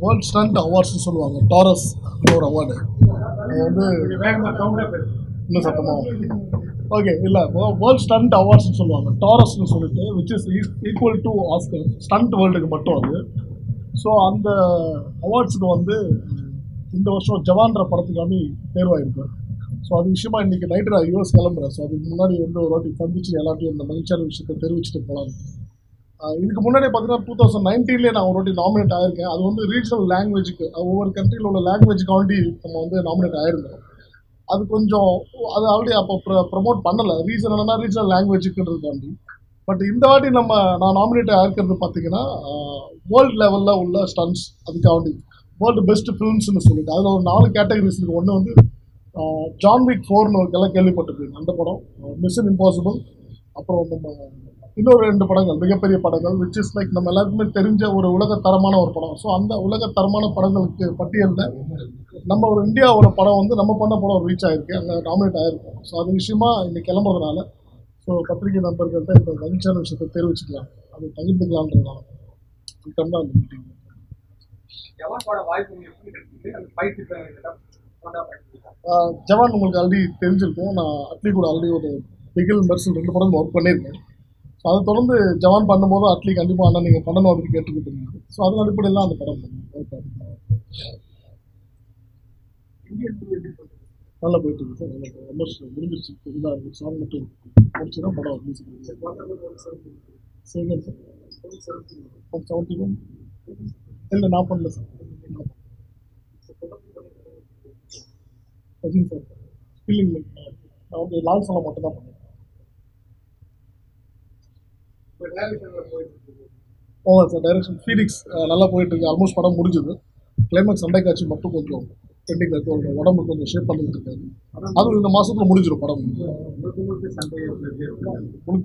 World stunt அவார்ட்ஸ்னு சொல்லுவாங்க. Taurus ஒரு award. அது வந்து இன்னும் சத்தமாக ஓகே இல்லை, வேர்ல்ட் ஸ்டண்ட் அவார்ட்ஸ்னு சொல்லுவாங்க. டாரஸ்னு சொல்லிட்டு which is equal to Oscar, stunt வேர்ல்டுக்கு மட்டும் அது. ஸோ அந்த அவார்ட்ஸுக்கு வந்து இந்த வருஷம் ஜவான்ற படத்துக்காண்டி தேர்வாயிருக்கு. ஸோ அது விஷயமா இன்றைக்கி நைட்டு நான் யூஎஸ் கிளம்புறேன். ஸோ அதுக்கு முன்னாடி வந்து ஒரு வாட்டி சந்திச்சு எல்லாத்தையும் இந்த மகிழ்ச்சியான விஷயத்தை தெரிவிச்சுட்டு போகலாம். இதுக்கு முன்னாடி பார்த்தீங்கன்னா 2019 நான் ஒரு வாட்டி நாமினேட் ஆகிருக்கேன். அது வந்து ரீஜனல் லாங்குவேஜுக்கு, ஒவ்வொரு கண்ட்ரியில் உள்ள லாங்குவேஜுக்காண்டி நம்ம வந்து நாமினேட் ஆகிருந்தோம். அது கொஞ்சம் அது ஆல்ரெடி அப்போ ப்ரமோட் பண்ணலை. ரீசன் என்னன்னா ரீஜனல் லாங்குவேஜுக்குன்றதுக்காண்டி. பட் இந்த வாட்டி நான் நாமினேட் ஆகிருக்கிறது பார்த்தீங்கன்னா வேர்ல்டு லெவலில் உள்ள ஸ்டன்ஸ், அதுக்காண்டி வேர்ல்டு பெஸ்ட் ஃபிலிம்ஸ்னு சொல்லிட்டு அதில் ஒரு 4 கேட்டகரிஸ் இருக்குது. ஒன்று வந்து ஜான் விக் 4ன்னு எல்லாம் கேள்விப்பட்டிருக்கீங்க, அந்த படம். Mission impossible. அப்புறம் நம்ம இன்னொரு 2 படங்கள், மிகப்பெரிய படங்கள், விச் இஸ் லைக் நம்ம எல்லாருக்குமே தெரிஞ்ச ஒரு உலகத்தரமான ஒரு படம். ஸோ அந்த உலகத்தரமான படங்களுக்கு பட்டியலில் நம்ம ஒரு இந்தியாவோட படம் வந்து நம்ம பண்ண படம் ரீச் ஆகிருக்கு, அங்கே நாமினேட் ஆகிருக்கும். ஸோ அது விஷயமா இன்னைக்கு கிளம்புறதுனால ஸோ பத்திரிகை நண்பர்கள்ட்ட இந்த மகிழ்ச்சியான விஷயத்தை தெரிவிச்சுக்கலாம், அது பகிர்ந்துக்கலான்றதுனால தான் அந்த மீட்டிங். ஜவான் உங்களுக்கு ஆல்ரெடி தெரிஞ்சிருக்கும். நான் அட்லி கூட ஆல்ரெடி ஒரு பிகில் மெர்சல் 2 படம் ஒர்க் பண்ணியிருக்கேன். ஸோ அதை தொடர்ந்து ஜவான் பண்ணும்போது அட்லி கண்டிப்பாக அண்ணா நீங்கள் பண்ணணும் அப்படின்னு கேட்டுக்கிட்டு இருந்தீங்க. ஸோ அதன் அடிப்படையில் அந்த படம் நல்லா போயிட்டு இருக்கு சார். நல்லா ஆல்மோஸ்ட் முடிஞ்சிருச்சு. இதாக இருக்குது, சாங் மட்டும் முடிச்சுன்னா படம் மியூசிக் சேகர் சார். 71 இல்லை, நான் பண்ணல சார். ரஜினி சார் ஃபீலிங் நான் வந்து லால் சலம் மட்டும் தான் பண்ணேன். ஆமாம் சார், டைரக்ஷன் ஃபீனிக்ஸ் நல்லா போயிட்டுருக்கு. ஆல்மோஸ்ட் படம் முடிஞ்சுது. கிளைமேக்ஸ் சண்டை காட்சி மட்டும் கொஞ்சம் பெண்டிங்கில் இருக்கு. ஒரு உடம்பு கொஞ்சம் ஷேப் பண்ணிட்டு இருக்காரு. அதுவும் இந்த மாதத்தில் முடிஞ்சிடும் படம்.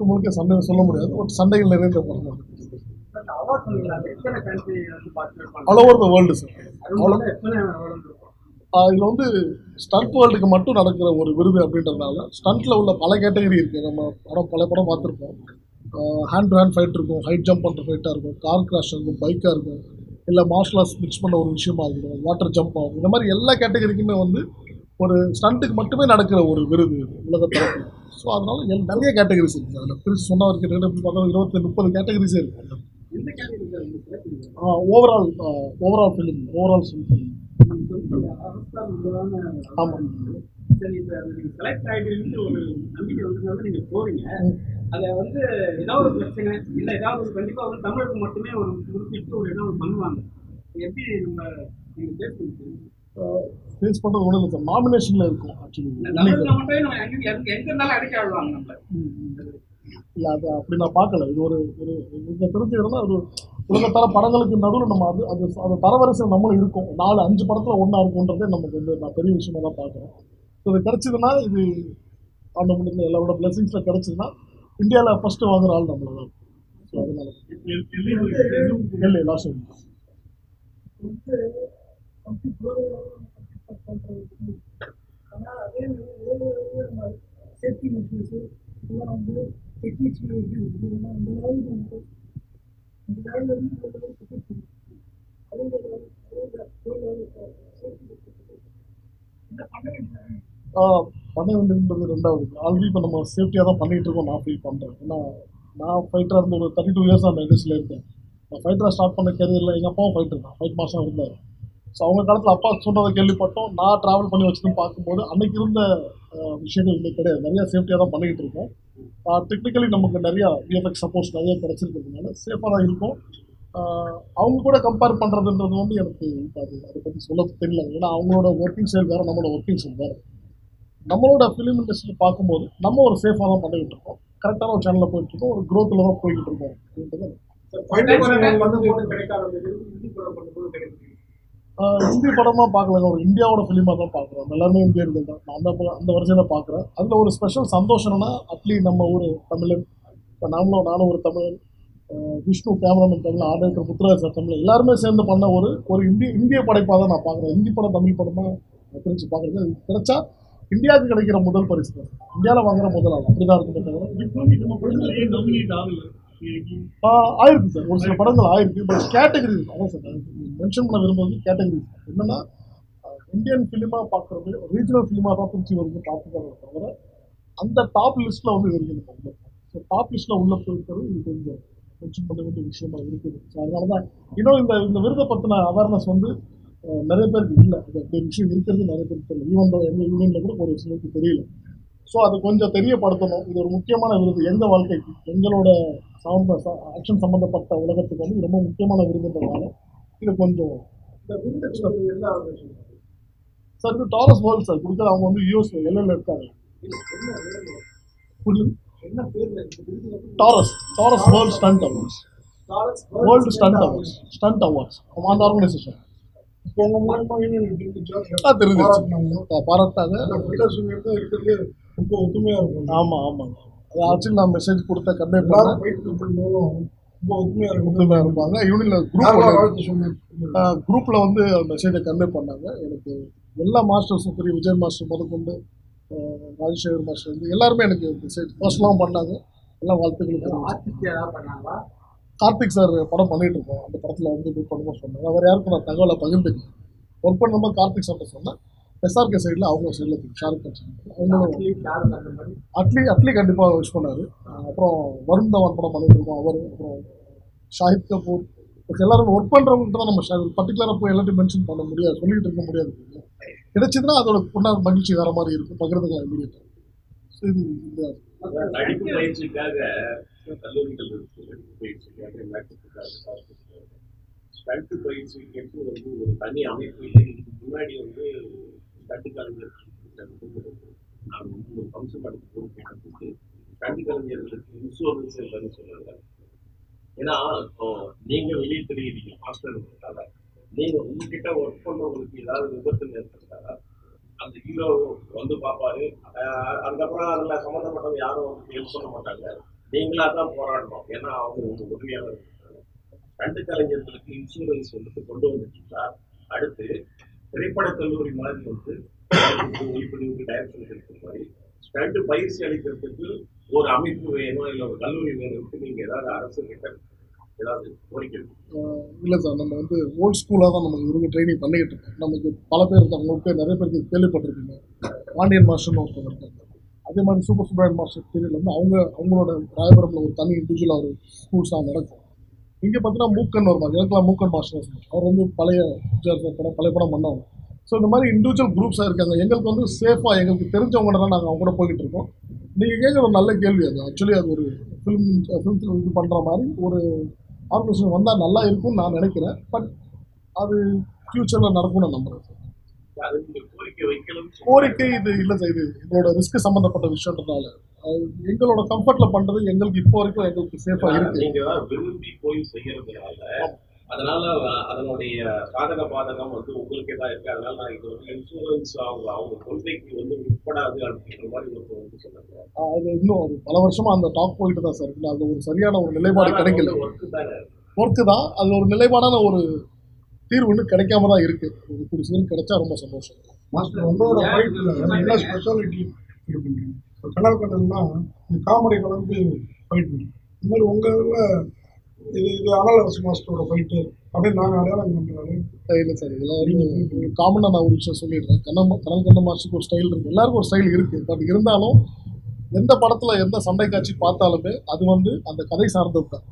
முழுக்க சண்டை சொல்ல முடியாது, பட் சண்டைகள் நிறைந்த படம். All over the world sir. இதில் வந்து ஸ்டண்ட் வேர்ல்டுக்கு மட்டும் நடக்கிற ஒரு விருது அப்படின்றதுனால ஸ்டண்ட்டில் உள்ள பல கேட்டகரி இருக்குது. நம்ம பல படம் பார்த்துருப்போம். ஹேண்ட் டு ஹேண்ட் ஃபைட் இருக்கும், ஹைட் ஜம்ப் பண்ணுற ஃபைட்டாக இருக்கும், கார் கிராஷ் இருக்கும், பைக்காக இருக்கும், இல்லை மார்ஷல் ஆர்ட்ஸ் மிக்ஸ் பண்ண ஒரு விஷயமா இருக்கும், வாட்டர் ஜம்ப் ஆகும். இந்த மாதிரி எல்லா கேட்டகரிக்குமே வந்து ஒரு ஸ்டண்ட்டுக்கு மட்டுமே நடக்கிற ஒரு விருது உலகத்தரத்தில். ஸோ அதனால நிறைய கேட்டகரிஸ் இருக்குது. அதில் பிரித்து சொன்ன வரைக்கும் 20-30 கேட்டகரிஸே இருக்கும். Overall film, overall film. ஆமாம். அதை வந்து ஏதாவது ஒரு பிரச்சனை இல்லை, ஏதாவது ஒரு கண்டிப்பாக வந்து தமிழுக்கு மட்டுமே ஒரு குறிப்பிட்டு ஒரு ஏதாவது பண்ணுவாங்க. எப்படி நம்ம ஃபேஸ் பண்ணுறது ஒன்றும் இல்லை சார். நாமினேஷனில் இருக்கும் ஆக்சுவலி. தமிழில் மட்டுமே நம்ம எங்கே இருந்தாலும் அடிக்க ஆடுவாங்க நம்ம. இல்லை, அது அப்படி நான் பார்க்கல. இது ஒரு இங்கே தெரிஞ்சுக்கிறதுனா ஒரு உலகத்தர படங்களுக்கு நடுவில் நம்ம அது தரவரிசை நம்மளும் இருக்கும். 4-5 படத்தில் ஒன்றா இருக்குன்றதே நமக்கு வந்து நான் பெரிய விஷயமா தான் பார்க்குறேன். ஸோ இது கிடச்சிதுன்னா, இது அந்த முடிஞ்ச எல்லாரோட பிளெஸிங்ஸில் கிடச்சிதுன்னா இந்தியாவில் ஃபஸ்ட்டு வாங்குற ஆள் நம்மள தான். ஸோ அதனால இல்லை லாஸ்ட் பண்ண வேண்டியது ரெண்டாவது. ஆல்ரெடி இப்போ நம்ம சேஃப்டியாக தான் பண்ணிகிட்டு இருக்கோம். நான் ஃபீல் பண்ணுறேன். ஏன்னா நான் ஃபைட்டராக இருந்த ஒரு 32 இயர்ஸ் அந்த இண்டஸ்ட்ரியில் இருக்கேன். நான் ஃபைட்டராக ஸ்டார்ட் பண்ண கேரியரில் எங்கள் அப்பாவும் ஃபைட்டர் தான், ஃபைட் மாஸ்டராக இருந்தார். ஸோ அவங்க காலத்தில் அப்பா சொல்கிறத கேள்விப்பட்டோம். நான் ட்ராவல் பண்ணி வச்சுன்னு பார்க்கும்போது அன்றைக்கி இருந்த விஷயங்கள் இன்னைக்கு கிடையாது. நிறையா சேஃப்டியாக தான் பண்ணிக்கிட்டு இருக்கோம். டெக்னிக்கலி நமக்கு நிறையா விஎஃப்எக்ஸ் சப்போர்ட்ஸ் நிறைய கிடச்சிருக்கிறதுனால சேஃபாக தான் இருக்கும். அவங்க கூட கம்பேர் பண்ணுறதுன்றது வந்து எனக்கு இப்போ அதை பற்றி சொல்ல தெரியல. ஏன்னா அவங்களோட ஒர்க்கிங் ஸ்டைல் வேறு, நம்மளோட ஒர்க்கிங் ஸ்டைல் வேறு. நம்மளோட ஃபிலிம் இண்டஸ்ட்ரி பார்க்கும்போது நம்ம ஒரு சேஃபாக தான் பண்ணிக்கிட்டு இருக்கோம். கரெக்டான ஒரு சேனலில் போயிட்டுருக்கோம், ஒரு க்ரோத்தில் தான் போய்கிட்டு இருக்கோம் அப்படின்றது. ஹிந்தி படமாக பார்க்கலங்க, ஒரு இந்தியாவோட ஃபிலிமாக தான் பார்க்குறோம். எல்லாருமே இந்தியர்கள் தான். நான் அந்த வரிசையில் பார்க்குறேன். அதில் ஒரு ஸ்பெஷல் சந்தோஷம்னா அட்லி நம்ம ஊர் தமிழன், இப்போ நானும் ஒரு தமிழன், Vishnu cameraman Tamil, order Muthuraj sir Tamil, எல்லாருமே சேர்ந்து பண்ண ஒரு இந்திய படைப்பாக தான் நான் பார்க்குறேன். ஹிந்தி படம் தமிழ் படமாக பிரித்து பார்க்குறது கிடைச்சா இந்தியாவுக்கு கிடைக்கிற முதல் பரிசு தான். இந்தியாவில் வாங்குற முதல் ஆள் அப்படி தான் இருக்குமே தவிர ஆயிருக்கு சார், ஒரு சில படங்கள் ஆயிருக்கு. பட் கேட்டகரி அதான் சார் மென்ஷன் பண்ண விரும்புறது கேட்டகரி. என்னன்னா இந்தியன் ஃபிலிமாக பார்க்குறது ரீஜனல் ஃபிலிமாக தான் பிரிச்சு வருது டாப்பிக்காக தவிர அந்த டாப் லிஸ்ட்டில் வந்து இருக்குது. ஸோ டாப் லிஸ்ட்டில் உள்ள போயிருக்கிறது இது கொஞ்சம் மென்ஷன் பண்ண வேண்டிய விஷயமா இருக்குது. ஸோ அதனால தான் இன்னும் இந்த விருதை பற்றின அவேர்னஸ் வந்து நிறைய பேருக்கு இல்லை. அது அப்படி ஒரு விஷயம் இருக்கிறது நிறைய பேருக்கு தெரியல. ஈவன் எங்கள் யூனியனில் கூட ஒரு சிலருக்கு தெரியல. ஸோ அது கொஞ்சம் தெரியப்படுத்தணும். இது ஒரு முக்கியமான விருது எங்கள் வாழ்க்கைக்கு, எங்களோட ஆக்ஷன் சம்மந்தப்பட்ட உலகத்துக்கு வந்து ரொம்ப முக்கியமான விருதுன்றதுனால இது கொஞ்சம் சார் இது டாரஸ் வேர்ல்டு சார் கொடுக்குறது. அவங்க வந்து யூஎஸ் எல்எல்ல இருக்காங்க. Taurus World Stunt Awards, World Stunt Awards அந்த ஆர்கனைசேஷன் தெரிஞ்சிருச்சு, பாராட்டாங்க. ரொம்ப ஒத்துமையா இருக்கும். ஆமாம் ஆமாங்க. அது ஆக்சுவலி நான் மெசேஜ் கொடுத்த கன்வே பண்ணேன். ரொம்ப ஒத்துமையா இருக்கும், ஒத்துமையாக இருப்பாங்க. யூனியனில் குரூப்பில் வந்து மெசேஜை கன்வே பண்ணாங்க. எனக்கு எல்லா மாஸ்டர்ஸும் பெரிய விஜய் மாஸ்டர் முதற்கொண்டு ராஜசேகர் மாஸ்டர் வந்து எல்லாருமே எனக்கு மெசேஜ் பர்சனலாகவும் பண்ணாங்க. எல்லாம் வாழ்த்துக்களும். கார்த்திக் சார் படம் பண்ணிட்டு இருக்கோம். அந்த படத்தில் வந்து இது பண்ணணும் சொன்னாங்க. அவர் யாருக்கும் நான் தகவலை பகிர்ந்துக்கேன். ஒர்க் பண்ணும்போது கார்த்திக் சார்ட்ட சொன்னேன். எஸ்ஆர்கே சைடில் அவங்க சைடில் ஷாருக் கான் சைடில் அவங்களும் அட்லி கண்டிப்பாக விஷ் பண்ணார். அப்புறம் வருண் தவான் படம் பண்ணிட்டு இருக்கோம். அவர் அப்புறம் ஷாஹித் கபூர் எல்லாரும் ஒர்க் பண்ணுறவங்ககிட்ட தான் நம்ம பர்டிகுலராக போய் எல்லாத்தையும் மென்ஷன் பண்ண முடியாது, சொல்லிக்கிட்டு இருக்க முடியாது. கிடைச்சதுன்னா அதோட கொண்டாட மகிழ்ச்சி வேறு மாதிரி இருக்கும், பகிர்ந்துக்கலாம் இமீடியட்டாக. ஸோ இது இந்த நடிப்பு பயிற்சிக்காக கல்லூரிகள் ஸ்டண்ட் பயிற்சிக்கு வந்து ஒரு தனி அமைப்பு இல்லை. இதுக்கு முன்னாடி வந்து ஸ்டண்ட் கலைஞர்களுக்கு நான் வந்து ஒரு ஃபங்க்ஷன் படத்துக்கு பொறுப்பேற்று ஸ்டண்ட் கலைஞர்களுக்கு இன்சூரன்ஸ் இல்லைன்னு சொல்லுவாங்க. ஏன்னா இப்போ நீங்க வெளியே தெரியுறீங்க மாஸ்டர்ன்றதால, நீங்க உங்ககிட்ட ஒர்க் பண்றவங்களுக்கு ஏதாவது விபத்து ஏற்பட்டாரா அந்த ஹீரோ வந்து பார்ப்பாரு. அதுக்கப்புறம் அதில் சம்மந்தப்பட்டவங்க யாரும் வந்து ஹெல்ப் பண்ண மாட்டாங்க, நீங்களா தான் போராடணும். ஏன்னா அவங்க உங்க உதவியாக இருக்காங்க. ஸ்டண்ட் கலைஞர்களுக்கு இன்சூரன்ஸ் வந்துட்டு கொண்டு வந்துட்டீங்களா? அடுத்து திரைப்பட கல்லூரி மாதிரி வந்து ஒளிப்பதிவுக்கு டைரக்ஷன் இருக்கிற மாதிரி ஸ்டண்ட் பயிற்சி அளிக்கிறதுக்கு ஒரு அமைப்பு வேணும், இல்லை ஒரு கல்லூரி வேணும்னு நீங்க ஏதாவது அரசு கிட்ட ஏதாவது கோரிக்கை? இல்லை சார், நம்ம வந்து ஓல்ட் ஸ்கூலாக தான் நம்ம இவங்க ட்ரைனிங் பண்ணிக்கிட்டு இருக்கோம். நமக்கு பல பேர் இருக்காங்க, உங்களுக்கு நிறைய பேருக்கு கேள்விப்பட்டிருக்கீங்க. பாண்டியன் மாஸ்டர்னு ஒருத்தர் இருக்காங்க. அதே மாதிரி சூப்பர் சுப்ராயன் மாஸ்டர் பீரியட் வந்து அவங்களோட ராயபுரமில் ஒரு தனி இண்டிவிஜுவலாக ஒரு ஸ்கூல்ஸாக நடக்கும். இங்கே பார்த்தீங்கன்னா மூக்கன் வருவாங்க. எனக்குலாம் மூக்கன் மாஸ்டர் அவர் வந்து பழைய படம் பண்ணாங்க. ஸோ இந்த மாதிரி இண்டிவிஜுவல் குரூப்ஸாக இருக்காங்க. எங்களுக்கு வந்து சேஃபாக எங்களுக்கு தெரிஞ்சவங்க தான் நாங்கள் அவங்க கூட போய்கிட்டு இருக்கோம். நீங்கள் கேட்குற ஒரு நல்ல கேள்வி. அது ஆக்சுவலி அது ஒரு ஃபிலிம் இது பண்ணுற மாதிரி ஒரு ஆர்கனைசேஷன் வந்தால் நல்லா இருக்கும்னு நான் நினைக்கிறேன். பட் அது ஃப்யூச்சரில் நடக்கும்னு நான் நம்புகிறேன். கோரிக்கை இது இல்லை சார், இது எங்களோட ரிஸ்க் சம்மந்தப்பட்ட விஷயன்றதுனால எங்களோட கம்ஃபர்ட்ல பண்றது எங்களுக்கு இப்போ வரைக்கும் எங்களுக்கு சேஃபா இருக்கு. நீங்க விரும்பி போய் செய்யறதுனால அதனால அதனுடைய சாதக பாதகம் வந்து உங்களுக்கே தான் இருக்கு. அதனால நான் இது வந்து இன்சூரன்ஸ் அவங்க கொள்கைக்கு வந்து உட்படாது அப்படிங்கிற மாதிரி ஒருத்தர் வந்து சொன்னாங்க. அது இன்னும் ஒரு பல வருஷமா அந்த டாக் போயிட்டு தான் சார் இருக்கு. அது ஒரு சரியான ஒரு நிலைப்பாடு கிடைக்கல. ஒர்க்கு தான் அது ஒரு நிலைப்பாடான ஒரு தீர்வு இன்னும் கிடைக்காம தான் இருக்கு. இப்படி சீரும் கிடைச்சா ரொம்ப சந்தோஷம். மாஸ்டர் உங்களோட ஃபைட்டில் என்ன ஸ்பெஷாலிட்டி இருக்குங்க? இப்போ கனல் கண்டல்னா இந்த காமெடி கலந்து ஃபைட் பண்ணுறோம். இந்த மாதிரி உங்கள் இதில் இது அனலரசு மாஸ்டரோட ஃபைட்டு அப்படின்னு நாங்கள் அடையாளம் பண்ணுறாரு. இல்லை சார், இதெல்லாம் காமனாக நான் ஒரு விஷயம் சொல்லிடுறேன். கனல் கண்ட மாஸ்டருக்கு ஒரு ஸ்டைல் இருக்குது, எல்லாருக்கும் ஒரு ஸ்டைல் இருக்குது. பட் இருந்தாலும் எந்த படத்தில் எந்த சண்டை காட்சி பார்த்தாலுமே அது வந்து அந்த கதை சார்ந்தது தான்.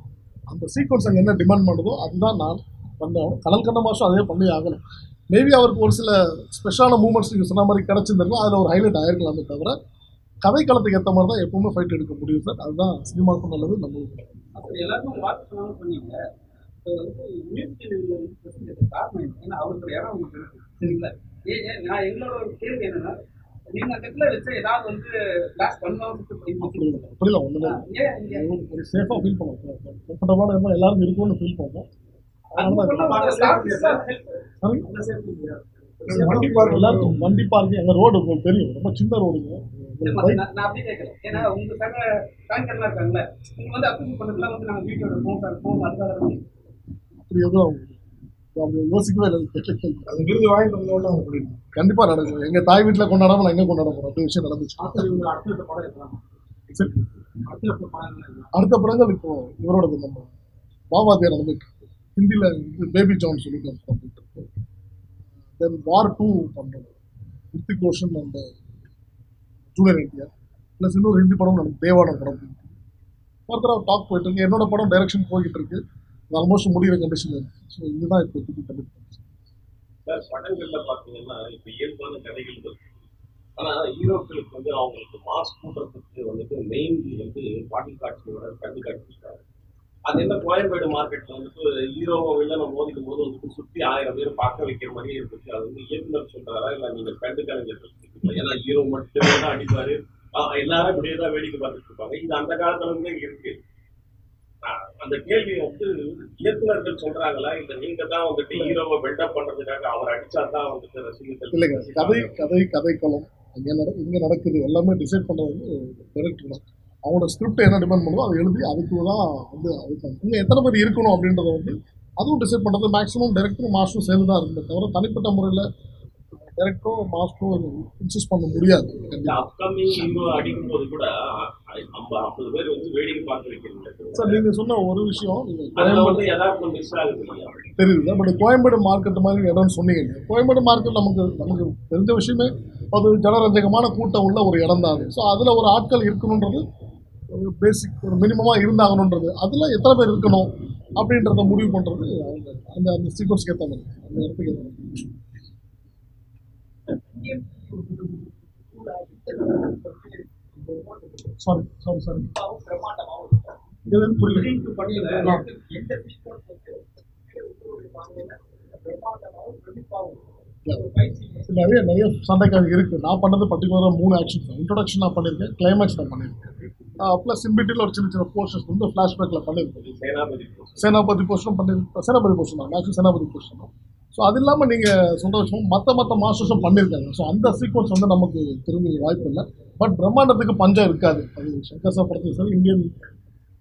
அந்த சீக்வன்ஸ் அங்கே என்ன டிமாண்ட் பண்ணுதோ அதுதான் நான் பண்ணாலும் கனல் கண்ட மாஸ்டர் அதே பண்ணி ஆகணும். மேபி அவருக்கு ஒரு சில ஸ்பெஷலான மூமெண்ட்ஸ் நீங்கள் சொன்ன மாதிரி கிடச்சிருந்தாலும் அதில் ஒரு ஹைலைட் ஆகிருக்கலாமே தவிர கதை காலத்துக்கு ஏற்ற மாதிரி தான் எப்பவுமே ஃபைட் எடுக்க முடியும் சார். அதுதான் சினிமாவுக்கும் நல்லது, நம்மளுக்கும். எல்லாருக்கும் வாட்ச் பண்ணாமல் பண்ணீங்க. காரணம் ஏன்னா அவருக்கு இடம் உங்களுக்கு இருக்கு சரிங்களா? நான் எங்களோட ஒரு கேள்வி என்னன்னா, நீங்க செட்டில் வச்சு ஏதாவது வந்து கிளாஸ் புரியல ஒன்றுமே ஒரு சேஃபாக ஃபீல் பண்ணுவோம், கம்ஃபர்டபுளான இருந்தால் எல்லாரும் இருக்கும்னு ஃபீல் பண்ணுவோம். எல்லாருக்கும் வண்டி பார்க்கிங் எங்கள் ரோடு உங்களுக்கு தெரியும், ரொம்ப சின்ன ரோடுங்க. நான் அப்படி கேட்கறேன். ஏன்னா உங்க பேங்கர்லாம் இருக்காங்கல்ல, நீங்க வந்து அப்ரோச் பண்ணதுலாம் வந்து நாங்கள் வீடியோ எடுப்போம் அதுக்காக அப்படி எதுவும் அவங்க யோசிக்கவே இல்லை. அது விருது வாங்கிட்டு வந்தோட கண்டிப்பாக நடக்கும். எங்கள் தாய் வீட்டில் கொண்டாடாமல் நான் எங்கே கொண்டாட போகிறோம் அப்படி விஷயம் நடந்துச்சு. படம் எடுக்கலாம். சரி. அடுத்த படங்கள் அடுத்த படங்கள் இப்போ இவரோடது நம்ம பாவாதியா நடந்துட்டு இருக்கு. ஹிந்தியில் வந்து பேபி ஜான் சொல்லிட்டு ஒரு படம் போயிட்டு இருக்கு. தென் வார் 2 பண்ணுறது ரித்திக் ரோஷன் அந்த ஜூனியர் என்டிஆர் ப்ளஸ் இன்னொரு ஹிந்தி படம் நமக்கு தேவான படம் போயிட்டு இருக்கு. ஒருத்தர டாக் போயிட்டு இருக்கு. என்னோட படம் டைரக்ஷன் போய்கிட்டு இருக்கு. ஆல்மோஸ்ட் முடிகிற கண்டிஷனில் இருக்குது. ஸோ இதுதான் இப்போ கமிட் சார் படங்கள்ல பாத்தீங்கன்னா இப்ப இயல்பான கதைகள் இருக்கு. ஆனா ஹீரோக்களுக்கு வந்து அவங்களுக்கு மாஸ் கூட்டுறதுக்கு வந்துட்டு மெயின் வந்து பாட்டில் காட்சியோட கண்டு காட்சிருக்காரு. அது என்ன கோயம்பேடு மார்க்கெட்ல வந்துட்டு ஹீரோவை வில்லனை மோதிக்கும் போது வந்துட்டு சுத்தி 1000 பேர் பார்க்க வைக்கிற மாதிரியே இருந்துச்சு. அது வந்து இயக்குனர் சொல்றாரா இல்ல நீங்க கண்டு கலைஞர்? ஏன்னா ஹீரோ மட்டுமே தான் அடிப்பாரு, எல்லாரும் இப்படியே தான் வேடிக்கை பார்த்துட்டு இருப்பாங்க. இது அந்த காலத்துல இருந்தே இருக்கு. அந்த கேள்வி வந்து இயக்குனர்கள் சொல்றாங்களா இல்ல நீங்க தான் வந்துட்டு ஹீரோவை பில்டப் பண்றதுக்காக அவர் அடிச்சா தான் வந்துட்டு ரசிகர்கள்? இல்லைங்க, கதைக்களம் இங்கே நடக்குது எல்லாமே டிசைட் பண்ணுறது வந்து டைரக்டர் தான். அவங்களோட ஸ்கிரிப்ட் என்ன டிபெண்ட் பண்ணுதோ அதை எழுதி அதுக்கு தான் வந்து அதுக்கு இங்கே எத்தனை பேர் இருக்கணும் அப்படின்றத வந்து அதுவும் டிசைட் பண்ணுறது மேக்ஸிமம் டைரக்டரும் மாஸ்டரும் சேர்ந்து தான் இருக்குது. தவிர தனிப்பட்ட முறையில் டைரக்டரும் மாஸ்டரும் இன்சிஸ்ட் பண்ண முடியாது. அப்கமிங் ஹீரோ அடிக்கும் போது கூட 50 பேர் வந்து வேடிக்கை பார்க்க வைக்கிறீங்க சார். நீங்கள் சொன்ன ஒரு விஷயம் அதுல வந்து யதார்த்தம் மிஸ் ஆகுது இல்லையா? தெரியுது. பட் கோயம்பேடு மார்க்கெட் மாதிரி இடம்னு சொன்னீங்க. கோயம்பேடு மார்க்கெட் நமக்கு தெரிஞ்ச விஷயமே அது ஜனரஞ்சகமான கூட்டம் உள்ள ஒரு இடம் தான். ஸோ அதில் ஒரு ஆட்கள் இருக்கணுன்றது ஒரு பேசிக் ஒரு மினிமமாக இருந்தாகணுன்றது, அதில் எத்தனை பேர் இருக்கணும் அப்படின்றத முடிவு பண்ணுறது அவங்க அந்த அந்த சீக்வன்ஸ்க்கு ஏற்ற மாதிரி அந்த இடத்துக்கு ஏற்ற மாதிரி. சாரி நிறைய சண்டைக்காக இருக்குது. நான் பண்ணது பர்டிகுலராக 3 ஆக்ஷன். இன்ட்ரோடக்ஷன் நான் பண்ணியிருக்கேன், கிளைமேக்ஸ் நான் பண்ணியிருக்கேன், ப்ளஸ் இன்பிட்டில் ஒரு சின்ன போர்ஷன்ஸ் வந்து ஃப்ளாஷ்பேக்கில் பண்ணியிருக்கேன். சேனாபதி போர்ஷனும் பண்ணியிருக்கேன். சேனாபதி போர்ஷன் தான் மேக்ஸிமம் சேனாபதி போர்ஷன் தான். ஸோ அது இல்லாமல் நீங்கள் சொல்கிற விஷயம் மற்ற மாஸ்டர்ஸும் பண்ணியிருக்காங்க. ஸோ அந்த சீக்வன்ஸ் வந்து நமக்கு திரும்பி வாய்ப்பு இல்லை. பட் பிரம்மாண்டத்துக்கு பஞ்சம் இருக்காது. அது சங்கர் சார் படத்துக்கு சரி இந்தியன்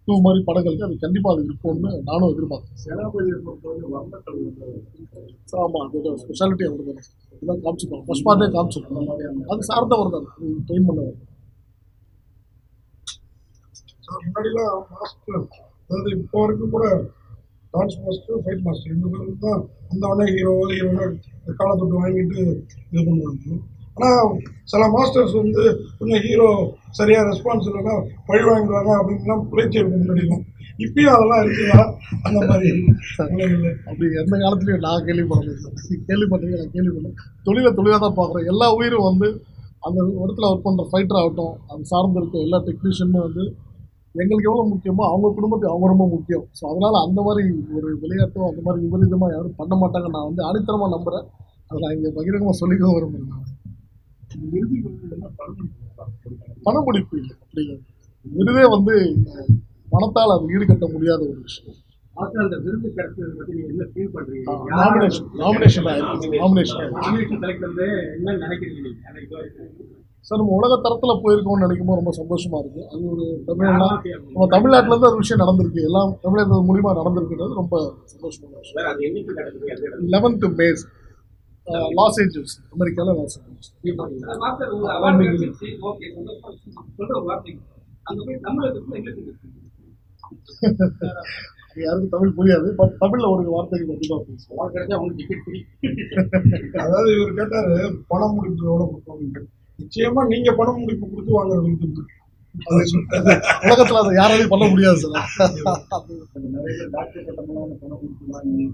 2 மாதிரி படங்களுக்கு அது கண்டிப்பாக அது இருக்கும்னு நானும் எதிர்பார்த்தேன். ஆமாம், அதோட ஸ்பெஷாலிட்டி அவர் தான் இதெல்லாம் காமிச்சிருக்கோம். ஃபர்ஸ்ட் பார்ட்டே காமிச்சிருக்கோம். அது சார்ந்தவர் தான் ட்ரெயின் பண்ணவர். முன்னாடிலாம் மாஸ்டர், அதாவது இப்போ வரைக்கும் கூட டான்ஸ் மாஸ்டர், ஃபைட் மாஸ்டர் 2 பேரும் தான் வந்தவொடனே ஹீரோனா காலை தொட்டு வாங்கிட்டு இது பண்ணுவாங்க. ஆனால் சில மாஸ்டர்ஸ் வந்து கொஞ்சம் ஹீரோ சரியாக ரெஸ்பான்ஸ் இல்லைன்னா பழி வாங்கிடுவாங்க அப்படின்லாம் புரட்சி இருக்கும் முன்னாடிலாம். இப்பயும் அதெல்லாம் இருக்குதா அந்த மாதிரி? அப்படி எந்த காலத்துலையும் நான் கேள்விப்பட்டேன். நான் கேள்விப்பட்டேன். தொழிலாக தான் பார்க்குறேன். எல்லா உயிரும் வந்து அந்த இடத்துல ஒர்க் பண்ணுற ஃபைட்டர் ஆகட்டும், அது சார்ந்து இருக்க எல்லா டெக்னீஷியனும் வந்து எங்களுக்கு எவ்வளோ முக்கியமோ அவங்க குடும்பத்துக்கு அவங்க ரொம்ப முக்கியம். ஸோ அதனால் அந்த மாதிரி ஒரு விளையாட்டும் அந்த மாதிரி விபரீதமாக யாரும் பண்ண மாட்டாங்க. நான் வந்து ஆணித்தரமாக நம்புகிறேன். அதை நான் இங்கே பகிரங்கமாக சொல்லிக்கவும் விரும்புகிறேன். நான் பணப்பிடிப்பு இல்லை அப்படிங்கிறது விருதே வந்து பணத்தால் அது ஈடுகட்ட முடியாத ஒரு விஷயம். அந்த விருது கிடைச்சது பத்தி நீங்க என்ன ஃபீல் பண்றீங்க? நாமினேஷன் செலக்ட் வந்து என்ன நினைக்கிறீங்க நீங்க? சார், நம்ம உலக தரத்தில் போயிருக்கோம்னு நினைக்கும்போது ரொம்ப சந்தோஷமாக இருக்குது. அது ஒரு நம்ம தமிழ்நாட்டிலேருந்து அது விஷயம் நடந்திருக்கு. எல்லாம் தமிழர்கள் மூலிமா நடந்திருக்குன்றது ரொம்ப சந்தோஷமான விஷயம். 11th May லாஸ் ஏஞ்சல்ஸ், அமெரிக்காவில் லாஸ் ஏஞ்சல்ஸ். யாருக்கும் தமிழ் புரியாது. பட் தமிழில் ஒரு வார்த்தைக்கு கண்டிப்பாக பேசுவோம். அதாவது இவர் கேட்டாரு பணம் முடிப்பு எவ்வளோ கொடுப்பாங்க. நிச்சயமா நீங்க பணம் முடிப்பு கொடுத்து வாங்குறது உலகத்தில் அதை யாராலையும் பண்ண முடியாது சார். நிறைய டாக்டர் கட்டணம் பணம் கொடுத்து வாங்கி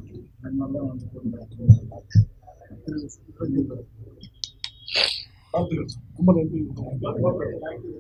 ரொம்ப நன்றி.